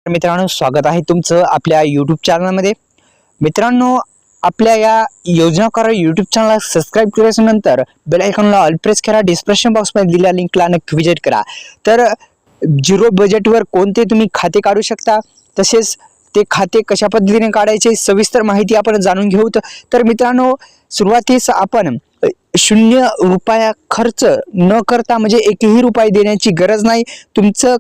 मित्रांनो, स्वागत आहे तुमचं आपल्या यूट्यूब चॅनलमध्ये। मित्रांनो, आपल्या या योजना करा यूट्यूब चॅनलला सबस्क्राइब केल्यानंतर बेल आयकॉनला ऑल प्रेस करा। डिस्क्रिप्शन बॉक्समध्ये दिलेल्या लिंकला नक्की विजिट करा। तर झिरो बजेटवर कोणते तुम्ही खाते काढू शकता, तसेच ते खाते कशा पद्धतीने काढायचे सविस्तर माहिती आपण जाणून घेऊ। तर मित्रांनो, सुरुवातीस आपण 0 रुपया खर्च न करता, म्हणजे एकही रुपया देण्याची गरज नाही, तुमचं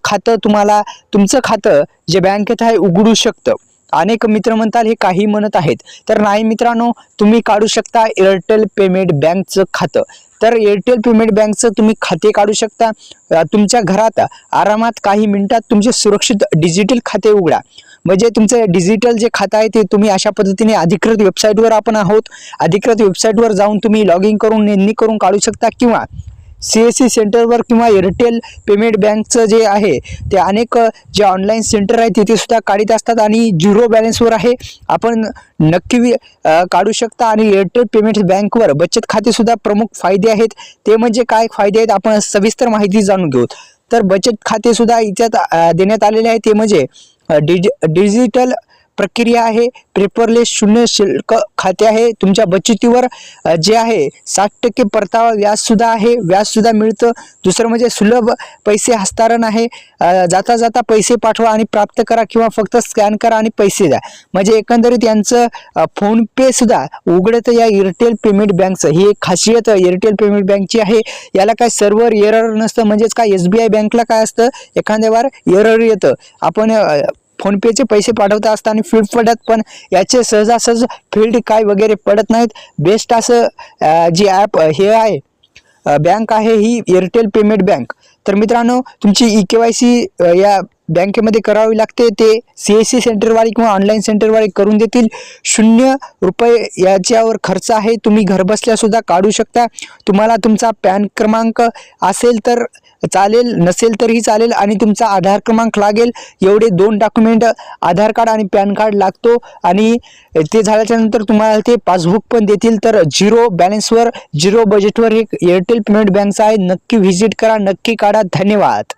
खातं जे बँकेत आहे उघडू शकतं। अनेक मित्र म्हणतात हे काही म्हणत आहेत, तर नाही मित्रांनो, तुम्ही काढू शकता एअरटेल पेमेंट बँकचं खातं। तर एअरटेल पेमेंट बँकचं तुम्ही खाते काढू शकता। तुमच्या घरात आरामात काही मिनिटात तुमचे सुरक्षित डिजिटल खाते उघडा। म्हणजे तुमचं डिजिटल जे खातं आहे ते तुम्ही अशा पद्धतीने अधिकृत वेबसाईटवर आपण आहोत, अधिकृत वेबसाईटवर जाऊन तुम्ही लॉग इन करून नोंदणी करून काढू शकता, किंवा CSC सेंटरवर किंवा एअरटेल पेमेंट बँकचं जे आहे ते अनेक जे ऑनलाईन सेंटर आहे तिथे सुद्धा काढत असतात आणि झिरो बॅलन्सवर आहे, आपण नक्की काढू शकता। आणि एअरटेल पेमेंट बँकवर बचत खाते सुद्धा प्रमुख फायदे आहेत। ते म्हणजे काय फायदे आहेत आपण सविस्तर माहिती जाणून घेऊ। तर बचत खाते सुद्धा इथ्यात देण्यात आलेले आहे, ते म्हणजे डिजिटल प्रक्रिया आहे, पेपरलेस शून्य शुल्क खाते आहे। तुमच्या बचतीवर जे आहे 60% परतावा व्याज सुद्धा आहे, व्याज सुद्धा मिळतं। दुसरं म्हणजे सुलभ पैसे हस्तांतरण आहे, जाता जाता पैसे पाठवा आणि प्राप्त करा, किंवा फक्त स्कॅन करा आणि पैसे द्या। म्हणजे एकंदरीत यांचं फोन पे सुद्धा उघडतं या एअरटेल पेमेंट बँकचं। ही एक खासियत एअरटेल पेमेंट बँकची आहे। याला काय सर्व्हर एरर नसतं, म्हणजेच काय SBI बँकला काय असतं, एखाद्या वेळेस एरर येतं, आपण फोन पेचे पैसे पाठवता असताना फील्ड पडत, पण याचे सहजासहज फील्ड काय वगैरे पडत नाहीत। बेस्ट असं जी ॲप हे आहे बँक आहे ही एअरटेल पेमेंट बँक। तर मित्रांनो, तुमची EKYC या बँकेमध्ये करावी लागते, ते CSC सेंटरवाले किंवा ऑनलाईन सेंटरवाले करून देतील। 0 रुपये याच्यावर खर्च आहे, तुम्ही घरबसल्या सुद्धा काढू शकता। तुम्हाला तुमचा पॅन क्रमांक असेल तर चालेल, नसेल तरीही चालेल, आणि तुमचा आधार क्रमांक लागेल। एवढे 2 डॉक्युमेंट, आधार कार्ड आणि पॅन कार्ड लागतो, आणि ते झाल्याच्या नंतर तुम्हाला ते पासबुक पण देतील। तर झिरो बॅलन्सवर, झिरो बजेटवर एक एअरटेल पेमेंट बँकचा आहे, नक्की व्हिजिट करा, नक्की काढा। धन्यवाद।